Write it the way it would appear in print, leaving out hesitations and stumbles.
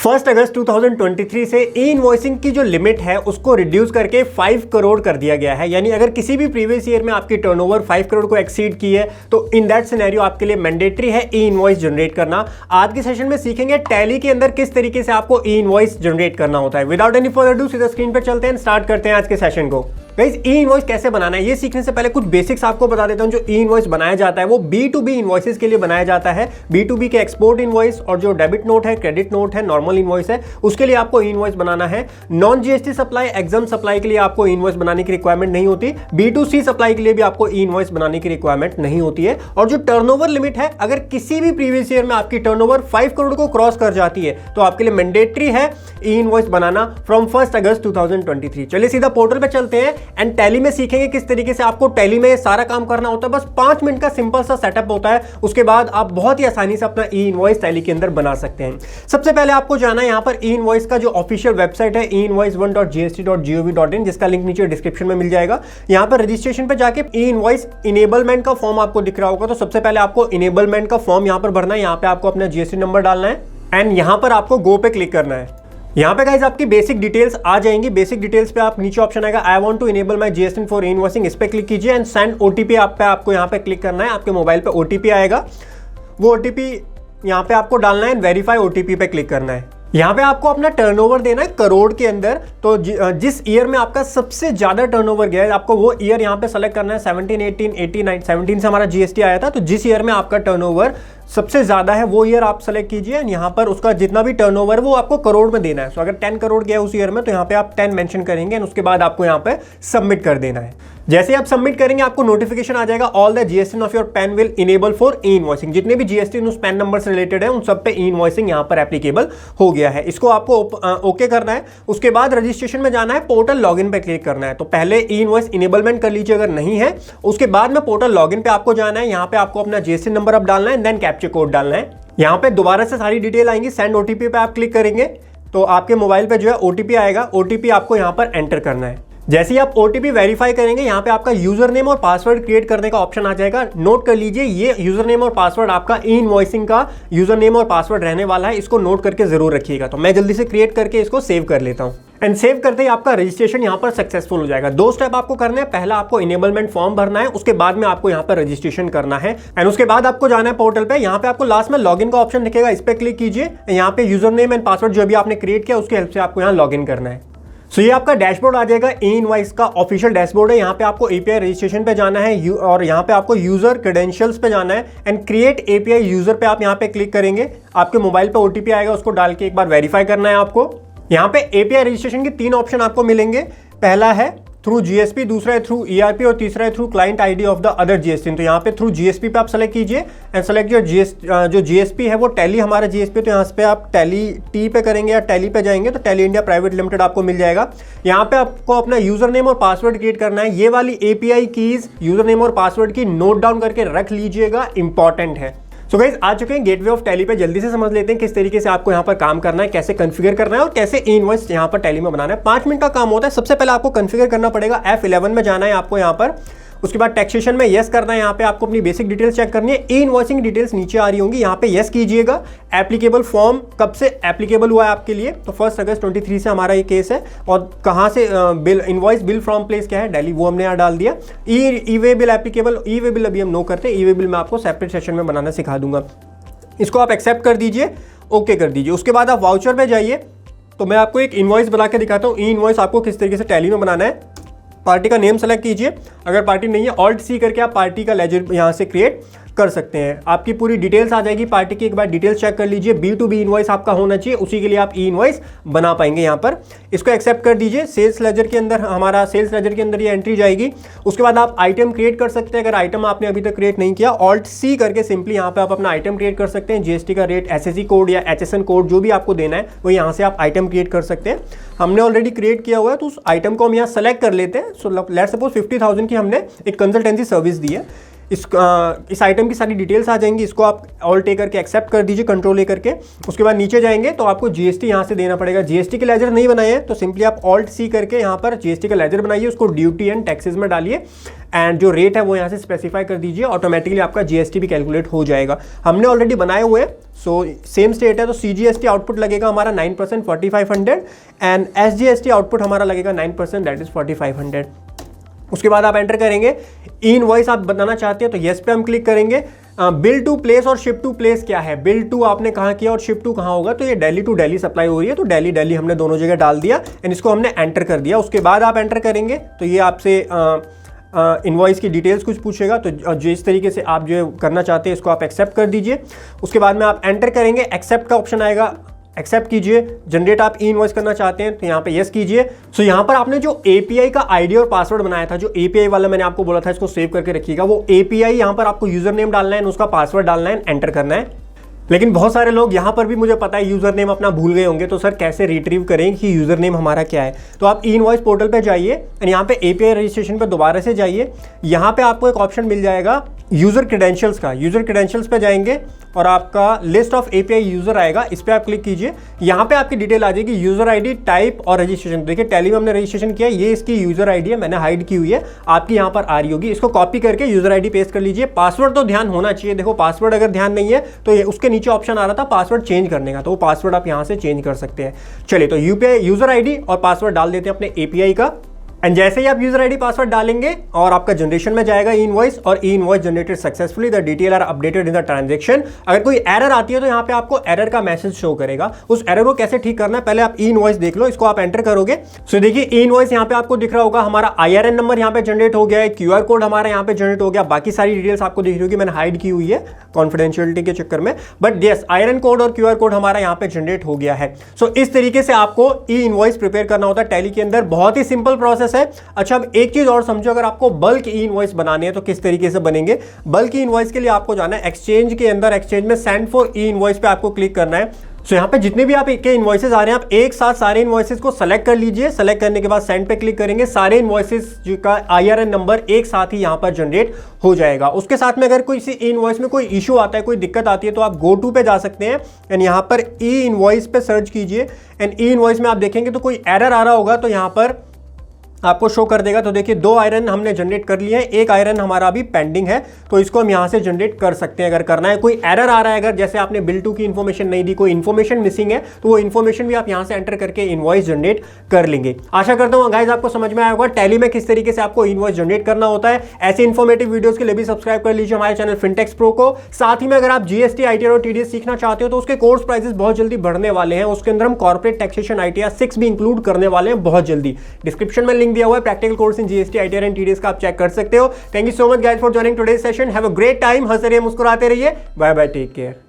1 अगस्त 2023 से ई इनवॉइसिंग की जो लिमिट है उसको रिड्यूस करके 5 करोड़ कर दिया गया है। यानी अगर किसी भी प्रीवियस ईयर में आपकी टर्नओवर 5 करोड़ को एक्सीड की है तो इन दैट सिनेरियो आपके लिए मैंडेटरी है ई इनवॉइस जनरेट करना। आज के सेशन में सीखेंगे टैली के अंदर किस तरीके से आपको ई इनवॉइस जनरेट करना होता है। विदाउट एनी फर्दर डू सीधा स्क्रीन पर चलते हैं, स्टार्ट करते हैं आज के सेशन को। गाइस, ई इनवॉइस कैसे बनाना है ये सीखने से पहले कुछ बेसिक्स आपको बता देता हूं। जो ई इनवॉइस बनाया जाता है वो B2B इनवॉइसेस के लिए बनाया जाता है। B2B के एक्सपोर्ट इनवॉइस और जो डेबिट नोट है, क्रेडिट नोट है, नॉर्मल इनवॉइस है, उसके लिए आपको ई इनवॉइस बनाना है। Non GST supply, exempt supply के लिए आपको ई इनवॉइस बनाने की रिक्वायरमेंट नहीं होती। B2C सप्लाई के लिए भी आपको ई इनवॉइस बनाने की रिक्वायरमेंट नहीं होती है। और जो टर्नओवर लिमिट है, अगर किसी भी प्रीवियस ईयर में आपकी टर्नओवर 5 करोड़ को क्रॉस कर जाती है तो आपके लिए मैंडेटरी है ई इनवॉइस बनाना फ्रॉम 1 अगस्त 2023। चलिए सीधा पोर्टल पे चलते हैं एंड टैली में सीखेंगे किस तरीके से आपको टैली में सारा काम करना होता है। बस 5 मिनट का सिंपल सा सेटअप होता है, उसके बाद आप बहुत ही आसानी से अपना ई इनवॉइस टैली के अंदर बना सकते हैं। सबसे पहले आपको जाना है यहां पर ई इनवॉइस का जो ऑफिशियल वेबसाइट है einvoice1.gst.gov.in, जिसका लिंक नीचे डिस्क्रिप्शन में मिल जाएगा। यहां पर रजिस्ट्रेशन पे जाके ई इनवॉइस इनेबलमेंट का फॉर्म आपको दिख रहा होगा। तो सबसे पहले आपको इनेबलमेंट का फॉर्म यहां पर भरना है। यहां पे आपको अपना जीएसटी नंबर डालना है एंड यहां पर आपको गो पे क्लिक करना है। यहाँ पे गाइस आपकी बेसिक डिटेल्स आ जाएंगी। बेसिक डिटेल्स पे आप नीचे ऑप्शन आएगा I want to enable my GST for invoicing, इस पे क्लिक कीजिए एंड सेंड ओटीपी आपको यहाँ पे क्लिक करना है। आपके मोबाइल पे ओटीपी आएगा, वो ओटीपी यहाँ पे आपको डालना है, वेरीफाई ओटीपी पे क्लिक करना है। यहाँ पे आपको अपना टर्नओवर देना है करोड़ के अंदर। तो जिस ईयर में आपका सबसे ज्यादा टर्नओवर गया है आपको वो ईयर यहाँ पे सेलेक्ट करना है। 17, 18, 89, 17 से हमारा जीएसटी आया था, तो जिस ईयर में आपका टर्नओवर सबसे ज्यादा है वो ईयर आप सेलेक्ट कीजिए। यहाँ पर उसका जितना भी टर्नओवर वो आपको करोड़ में देना है। सो अगर 10 करोड़ गया उस ईयर में तो यहाँ पे आप 10 मेंशन करेंगे और उसके बाद आपको यहाँ पे सबमिट कर देना है। जैसे आप सबमिट करेंगे आपको नोटिफिकेशन आ जाएगा, all the GST of your pan will enable for E invoicing. जितने भी जीएसटी उस पैन नंबर से रिलेटेड है उन सब पे ई इनवॉइसिंग यहाँ पर एप्लीकेबल हो गया है। इसको आपको ओके करना है। उसके बाद रजिस्ट्रेशन में जाना है, पोर्टल लॉगिन पे क्लिक करना है। तो पहले ई इनवॉइस इनेबलमेंट कर लीजिए अगर नहीं है। उसके बाद में पोर्टल लॉगिन पे आपको जाना है। यहाँ पे आपको अपना जीएसटी नंबर अब डालना है, देन कैप्चा कोड डालना है। यहाँ पे दोबारा से सारी डिटेल आएंगी। सेंड ओटीपी पे आप क्लिक करेंगे तो आपके मोबाइल पे जो है ओटीपी आएगा। ओटीपी आपको यहाँ पर एंटर करना है। जैसे ही आप ओटीपी वेरीफाई करेंगे यहाँ पे आपका यूजर नेम और पासवर्ड क्रिएट करने का ऑप्शन आ जाएगा। नोट कर लीजिए, ये यूजर नेम और पासवर्ड आपका ई इनवॉइसिंग का यूजर नेम और पासवर्ड रहने वाला है। इसको नोट करके जरूर रखिएगा। तो मैं जल्दी से क्रिएट करके इसको सेव कर लेता हूँ एंड सेव करते ही आपका रजिस्ट्रेशन यहाँ पर सक्सेसफुल हो जाएगा। 2 स्टेप आपको करना है। पहला आपको इनेबलमेंट फॉर्म भरना है, उसके बाद में आपको यहाँ पर रजिस्ट्रेशन करना है एंड उसके बाद आपको जाना है पोर्टल पे। यहाँ पे आपको लास्ट में लॉगिन का ऑप्शन दिखेगा, इस पे क्लिक कीजिए। यहाँ पे यूजर नेम एंड पासवर्ड जो भी आपने क्रिएट किया उसकी हेल्प से आपको यहाँ लॉगिन करना है। सो ये आपका डैशबोर्ड आ जाएगा। ई इनवॉइस का ऑफिशियल डैशबोर्ड है। यहाँ पे आपको एपीआई रजिस्ट्रेशन पे जाना है और यहाँ पे आपको यूजर क्रेडेंशियल्स पे जाना है एंड क्रिएट एपीआई यूजर पे आप यहाँ पे क्लिक करेंगे। आपके मोबाइल पे ओटीपी आएगा, उसको डाल के एक बार वेरीफाई करना है आपको। यहाँ पे एपीआई रजिस्ट्रेशन के 3 ऑप्शन आपको मिलेंगे। पहला है थ्रू जीएसपी, दूसरा है थ्रू ईआरपी और तीसरा है through client ID of the other GST. तो यहाँ पे थ्रू जीएसपी पे आप सेलेक्ट कीजिए एंड सेलेक्ट जो जीएसपी है वो टैली हमारा जीएसपी। तो यहाँ पे आप टैली टी पे करेंगे या टैली पे जाएंगे तो टैली इंडिया प्राइवेट लिमिटेड आपको मिल जाएगा। यहाँ पे आपको अपना यूजर नेम और पासवर्ड क्रिएट करना है। ये वाली एपीआई कीज यूजर नेम और पासवर्ड की नोट डाउन करके रख लीजिएगा, इंपॉर्टेंट है। सो गाइस, आ चुके हैं गेटवे ऑफ टैली पे। जल्दी से समझ लेते हैं किस तरीके से आपको यहाँ पर काम करना है, कैसे कॉन्फ़िगर करना है और कैसे ई इनवॉइस यहाँ पर टैली में बनाना है। 5 मिनट का काम होता है। सबसे पहले आपको कॉन्फ़िगर करना पड़ेगा। F11 में जाना है आपको यहाँ पर। उसके बाद टैक्सेशन में यस करना है। यहाँ पे आपको अपनी बेसिक डिटेल्स चेक करनी है। ई इनवॉइसिंग डिटेल्स नीचे आ रही होंगी, यहाँ पे यस कीजिएगा। एप्लीकेबल फॉर्म कब से एप्लीकेबल हुआ है आपके लिए, तो 1 अगस्त 23 से हमारा ये केस है। और कहाँ से bill invoice bill from place क्या है, दिल्ली, वो हमने यहाँ डाल दिया। ई वे बिल एप्लीकेबल, ई वे बिल अभी हम नो करते। ई वे बिल मैं आपको सेपरेट सेशन में बनाना सिखा दूंगा। इसको आप एक्सेप्ट कर दीजिए, ओके कर दीजिए। उसके बाद आप वाउचर पे जाइए। तो मैं आपको एक इनवॉइस बना के दिखाता हूँ। ई इनवॉइस आपको किस तरीके से टैली में बनाना है। पार्टी का नेम सेलेक्ट कीजिए। अगर पार्टी नहीं है ऑल्ट सी करके आप पार्टी का लेजर यहाँ से क्रिएट कर सकते हैं। आपकी पूरी डिटेल्स आ जाएगी पार्टी की। एक बार डिटेल्स चेक कर लीजिए। B2B इनवॉइस आपका होना चाहिए, उसी के लिए आप ई इनवॉइस बना पाएंगे। यहाँ पर इसको एक्सेप्ट कर दीजिए। सेल्स लेजर के अंदर हमारा सेल्स लेजर के अंदर ये एंट्री जाएगी। उसके बाद आप आइटम क्रिएट कर सकते हैं। अगर आइटम आपने अभी तक क्रिएट नहीं किया, ऑल्ट सी करके सिंपली यहाँ पे आप अपना आइटम क्रिएट कर सकते हैं। जीएसटी का रेट, एसएससी कोड या HSN कोड जो भी आपको देना है वो यहाँ से आप आइटम क्रिएट कर सकते हैं। हमने ऑलरेडी क्रिएट किया हुआ है तो उस आइटम को हम यहाँ सेलेक्ट कर लेते हैं। सो लेट्स सपोज 50,000 की हमने एक कंसल्टेंसी सर्विस दी है। इस आइटम की सारी डिटेल्स आ जाएंगी। इसको आप ऑल्ट ए करके एक्सेप्ट कर दीजिए, कंट्रोल ए करके। उसके बाद नीचे जाएंगे तो आपको जीएसटी यहाँ से देना पड़ेगा। जीएसटी के लेजर नहीं बनाए हैं तो सिंपली आप ऑल्ट सी करके यहाँ पर जीएसटी का लेजर बनाइए, उसको ड्यूटी एंड टैक्सेस में डालिए एंड जो रेट है वो यहाँ से स्पेसिफाई कर दीजिए। ऑटोमेटिकली आपका जीएसटी भी कैलकुलेट हो जाएगा। हमने ऑलरेडी बनाए हुए हैं, सो सेम स्टेट है तो सीजीएसटी आउटपुट लगेगा हमारा 9% 4500 एंड एसजीएसटी आउटपुट हमारा लगेगा 9% दैट इज 4500। उसके बाद आप एंटर करेंगे इनवॉइस आप बनाना चाहते हैं तो येस पे हम क्लिक करेंगे। बिल टू प्लेस और शिप टू प्लेस क्या है, बिल टू आपने कहाँ किया और शिप टू कहाँ होगा, तो ये दिल्ली टू दिल्ली सप्लाई हो रही है तो दिल्ली हमने दोनों जगह डाल दिया एंड इसको हमने एंटर कर दिया। उसके बाद आप एंटर करेंगे तो ये आपसे इनवॉइस की डिटेल्स कुछ पूछेगा, तो जिस तरीके से आप जो करना चाहते हैं इसको आप एक्सेप्ट कर दीजिए। उसके बाद में आप एंटर करेंगे, एक्सेप्ट का ऑप्शन आएगा, एक्सेप्ट कीजिए। जनरेट आप ई इनवॉइस करना चाहते हैं तो यहाँ पे यस कीजिए। सो यहाँ पर आपने जो एपीआई का आईडी और पासवर्ड बनाया था, जो एपीआई वाला मैंने आपको बोला था इसको सेव करके रखिएगा, वो एपीआई यहाँ पर आपको यूजर नेम डालना है, उसका पासवर्ड डालना है, एंटर करना है। लेकिन बहुत सारे लोग यहाँ पर भी मुझे पता है यूजर नेम अपना भूल गए होंगे, तो सर कैसे रिट्रीव करें कि यूजर नेम हमारा क्या है। तो आप ई इनवॉइस पोर्टल पे जाइए एंड यहाँ पे एपीआई रजिस्ट्रेशन पे दोबारा से जाइए। यहाँ पे आपको एक ऑप्शन मिल जाएगा यूजर क्रेडेंशियल्स का। यूजर क्रेडेंशियल्स पे जाएंगे और आपका लिस्ट ऑफ एपीआई यूजर आएगा, इस पे आप क्लिक कीजिए। यहाँ पे आपकी डिटेल आ जाएगी, यूजर आईडी, टाइप और रजिस्ट्रेशन। देखिए टैली में हमने रजिस्ट्रेशन किया, ये इसकी यूजर आईडी है, मैंने हाइड की हुई है, आपकी यहाँ पर आ रही होगी। इसको कॉपी करके यूजर आईडी पेस्ट कर लीजिए। पासवर्ड तो ध्यान होना चाहिए, देखो पासवर्ड अगर ध्यान नहीं है तो ये उसके नीचे ऑप्शन आ रहा था पासवर्ड चेंज करने का, तो वो पासवर्ड आप यहाँ से चेंज कर सकते हैं। चलिए तो यूपीआई यूजर आईडी और पासवर्ड डाल देते हैं अपने एपीआई का एंड जैसे ही आप यूजर आईडी पासवर्ड डालेंगे और आपका जनरेशन में जाएगा ई इनवॉइस और E invoice generated successfully, the detail are updated in the transaction. अगर कोई एरर आती है तो यहाँ पे आपको एरर का मैसेज शो करेगा। उस एरर को कैसे ठीक करना है पहले आप ई इनवॉइस देख लो, इसको आप एंटर करोगे। सो देखिए ई इनवॉइस यहाँ पे आपको दिख रहा होगा, हमारा आईआरएन नंबर यहाँ पे जनरेट हो गया है, क्यूआर कोड हमारा यहाँ पे जनरेट हो गया, बाकी सारी डिटेल्स आपको दिख रही होगी, मैंने हाइड की हुई है कॉन्फिडेंशियलिटी के चक्कर में, बट यस आईआरएन कोड और क्यूआर कोड हमारा यहाँ पे जनरेट हो गया है। सो इस तरीके से आपको ई इनवॉइस प्रिपेयर करना होता है टैली के अंदर, बहुत ही सिंपल प्रोसेस है। अच्छा एक चीज और समझो, अगर आपको बल्क ई इनवॉइस बनाने हैं तो किस तरीके से बनेंगे। बल्क ई इनवॉइस के लिए आपको जाना है एक्सचेंज के अंदर, एक्सचेंज में सेंड फॉर ई इनवॉइस पे आपको क्लिक करना है। सो यहाँ पे जितने भी आप के इनवॉइसेस आ रहे हैं आप एक साथ सारे इनवॉइसेस को सेलेक्ट कर लीजिए। सेलेक्ट करने के बाद सेंड पे क्लिक करेंगे, सारे इनवॉइसेस का आईआरएन नंबर एक साथ ही यहाँ पर जनरेट हो जाएगा। उसके साथ में अगर कोई इसी इनवॉइस में कोई इशू आता है, कोई दिक्कत आती है तो आप गो टू पे जा सकते हैं एंड यहाँ पर ई इनवॉइस पे सर्च कीजिए एंड ई इनवॉइस में आप देखेंगे तो कोई एरर आ रहा होगा तो यहाँ पर आपको शो कर देगा। तो देखिए 2 आयरन हमने जनरेट कर लिए हैं, एक आयरन हमारा अभी पेंडिंग है, तो इसको हम यहां से जनरेट कर सकते हैं अगर करना है। कोई एरर आ रहा है, अगर जैसे आपने बिल टू की इन्फॉर्मेशन नहीं दी, कोई इन्फॉर्मेशन मिसिंग है, तो वो इन्फॉर्मेशन भी आप यहां से एंटर करके इनवॉइस जनरेट कर लेंगे। आशा करता हूं गाइस आपको समझ में आया होगा टैली में किस तरीके से आपको इनवॉइस जनरेट करना होता है। ऐसे इन्फॉर्मेटिव वीडियोस के लिए भी सब्सक्राइब कर लीजिए हमारे चैनल फिनटेक्स प्रो को। साथ ही में अगर आप जीएसटी, आईटीआर और टीडीएस सीखना चाहते हो तो उसके कोर्स प्राइसेस बहुत जल्दी बढ़ने वाले हैं। उसके अंदर हम कॉर्पोरेट टैक्सेशन आईटीआर 6 भी इंक्लूड करने वाले हैं बहुत जल्दी। डिस्क्रिप्शन में लिंक दिया हुआ है, practical course in GST, ITR and TDS का आप चेक कर सकते हो। Thank you so much guys for joining today's session. Have a great time, हंसते रहिए, मुस्कुराते रहिए। Bye bye, take care.